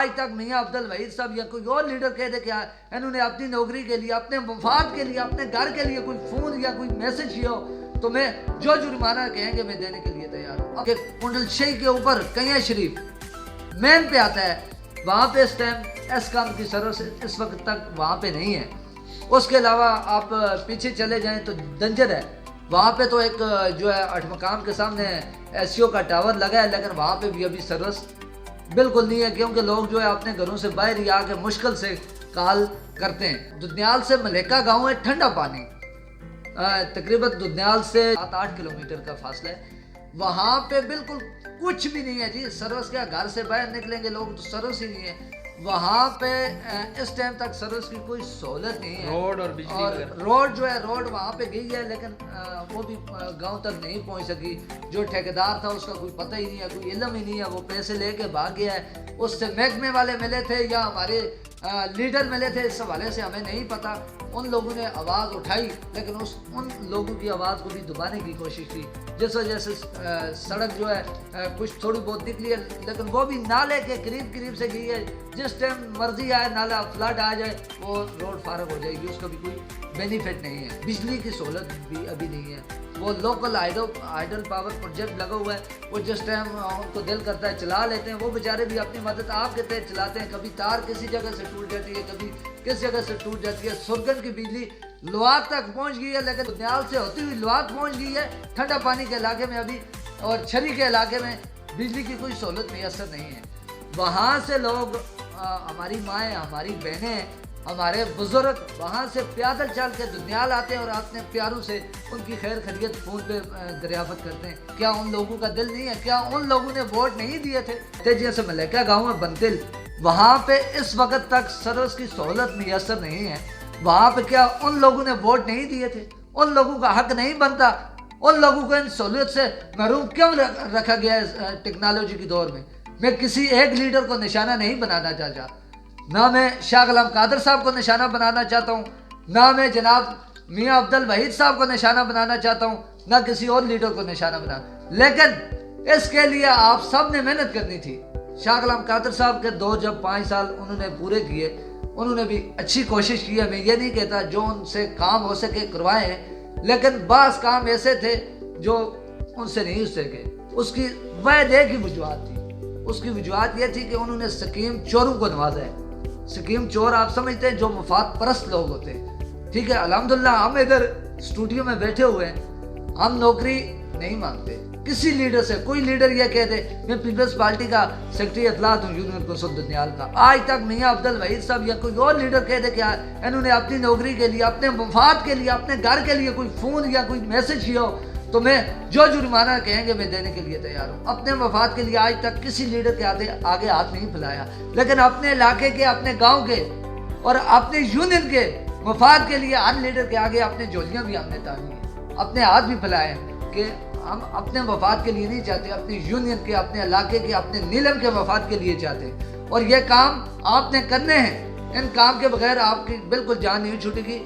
آج تک میاں عبدل وحید صاحب یا کوئی اور لیڈر کہہ دے کہ انہوں نے اپنی نوکری کے لیے، اپنے مفاد کے لیے، اپنے گھر کے لیے کوئی فون یا کوئی میسج کیا ہو تو میں جو جرمانہ کہیں گے میں دینے کے لیے تیار ہوں. کہ کنڈل شاہی کے اوپر کنیا شریف مین پہ آتا ہے، وہاں پہ اس ٹائم ایس کام کی سروس اس وقت تک وہاں پہ نہیں ہے. اس کے علاوہ آپ پیچھے چلے جائیں تو دنجر ہے، وہاں پہ تو ایک جو ہے 8 مقام کے سامنے ایس سی او کا ٹاور لگا ہے، لیکن وہاں پہ بھی ابھی سروس بالکل نہیں ہے، کیونکہ لوگ جو ہے اپنے گھروں سے باہر ہی آ کے مشکل سے کال کرتے ہیں. ددنیال سے ملیکا گاؤں ہے ٹھنڈا پانی، تقریباً ددنیال سے 7-8 کلومیٹر کا فاصلہ ہے. وہاں پہ بالکل کچھ بھی نہیں ہے جی. سروس کیا، گھر سے باہر نکلیں گے لوگ تو سروس ہی نہیں ہے وہاں پہ. اس ٹائم تک سروس کی کوئی سہولت نہیں ہے. روڈ اور بجلی روڈ جو ہے، روڈ وہاں پہ گئی ہے لیکن وہ بھی گاؤں تک نہیں پہنچ سکی. جو ٹھیکیدار تھا اس کا کوئی پتہ ہی نہیں ہے، کوئی علم ہی نہیں ہے، وہ پیسے لے کے بھاگ گیا ہے. اس سے محکمے والے ملے تھے یا ہمارے لیڈر ملے تھے، اس حوالے سے ہمیں نہیں پتا. ان لوگوں نے آواز اٹھائی لیکن ان لوگوں کی آواز کو بھی دبانے کی کوشش کی، جس وجہ سے سڑک جو ہے کچھ تھوڑی بہت نکلی ہے، لیکن وہ بھی نالے کے قریب سے گئی ہے. جس ٹائم مرضی آئے نالا فلڈ آ جائے وہ روڈ فارغ ہو جائے گی، اس کا بھی کوئی بینیفٹ نہیں ہے. بجلی کی سہولت بھی ابھی نہیں ہے. وہ لوکل ہائیڈل پاور پروجیکٹ لگا ہوا ہے، وہ جس ٹائم ان کو دل کرتا ہے چلا لیتے ہیں. وہ بیچارے بھی اپنی مدد آپ کے تحت چلاتے ہیں. کبھی تار کسی جگہ سے ٹوٹ جاتی ہے، کبھی کس جگہ سے ٹوٹ جاتی ہے. سرگن کی بجلی لوات تک پہنچ گئی ہے، لیکن دنیال سے ہوتی ہوئی لوات پہنچ گئی ہے. ٹھنڈا پانی کے علاقے میں ابھی اور چھری کے علاقے میں بجلی کی کوئی سہولت میسر نہیں ہے. وہاں سے لوگ، ہماری مائیں، ہماری بہنیں، ہمارے بزرگ وہاں سے پیادل چل کے دنیال آتے ہیں اور اپنے پیاروں سے ان کی خیر خیریت فون پہ دریافت کرتے ہیں. کیا ان لوگوں کا دل نہیں ہے؟ کیا ان لوگوں نے ووٹ نہیں دیے تھے؟ جیسے ملیکا گاؤں ہے بنتل، وہاں پہ اس وقت تک سروس کی سہولت میسر نہیں ہے. وہاں پہ کیا ان لوگوں نے ووٹ نہیں دیے تھے؟ ان لوگوں کا حق نہیں بنتا؟ ان لوگوں کو ان سہولت سے محروم کیوں رکھا گیا ہے ٹیکنالوجی کے دور میں؟ میں کسی ایک لیڈر کو نشانہ نہیں بنانا چاہتا، نہ میں شاہ غلام قادر صاحب کو نشانہ بنانا چاہتا ہوں، نہ میں جناب میاں عبدل وحید صاحب کو نشانہ بنانا چاہتا ہوں، نہ کسی اور لیڈر کو نشانہ بنانا. لیکن اس کے لیے آپ سب نے محنت کرنی تھی. شاہ غلام قادر صاحب کے جب 5 سال انہوں نے پورے کیے، انہوں نے بھی اچھی کوشش کی ہے. میں یہ نہیں کہتا جو ان سے کام ہو سکے کروائے، لیکن بعض کام ایسے تھے جو ان سے نہیں ہو سکے. اس کی واحد ایک ہی وجوہات تھی. اس کی وجوہات یہ تھی کہ انہوں نے سکیم چوروں کو نوازا ہے. سکیم چور آپ سمجھتے ہیں جو مفاد پرست لوگ ہوتے ہیں، ٹھیک ہے. الحمدللہ ہم ادھر اسٹوڈیو میں بیٹھے ہوئے ہیں، ہم نوکری نہیں مانگتے کسی لیڈر سے. کوئی لیڈر یہ کہہ دے میں پیپلز پارٹی کا سیکرٹری اطلاعات ہوں یونین کونسل دنیال کا، آج تک میاں عبدل وحید صاحب یا کوئی اور لیڈر کہہ دے کہ انہوں نے اپنی نوکری کے لیے، اپنے مفاد کے لیے، اپنے گھر کے لیے کوئی فون یا کوئی میسج کیا ہو تو میں جو جرمانہ کہیں گے میں دینے کے لیے تیار ہوں. اپنے مفاد کے لیے آج تک کسی لیڈر کے آگے ہاتھ نہیں پھیلایا، لیکن اپنے علاقے کے، اپنے گاؤں کے اور اپنے یونین کے مفاد کے لیے ہر لیڈر کے آگے اپنے جولیاں بھی ہم نے تانی ہیں، اپنے ہاتھ بھی پھیلائے کہ ہم اپنے مفاد کے لیے نہیں چاہتے، اپنے یونین کے، اپنے علاقے کے، اپنے نیلم کے مفاد کے لیے چاہتے ہیں. اور یہ کام آپ نے کرنے ہیں. ان کام کے بغیر آپ کی بالکل جان نہیں چھوٹے گی.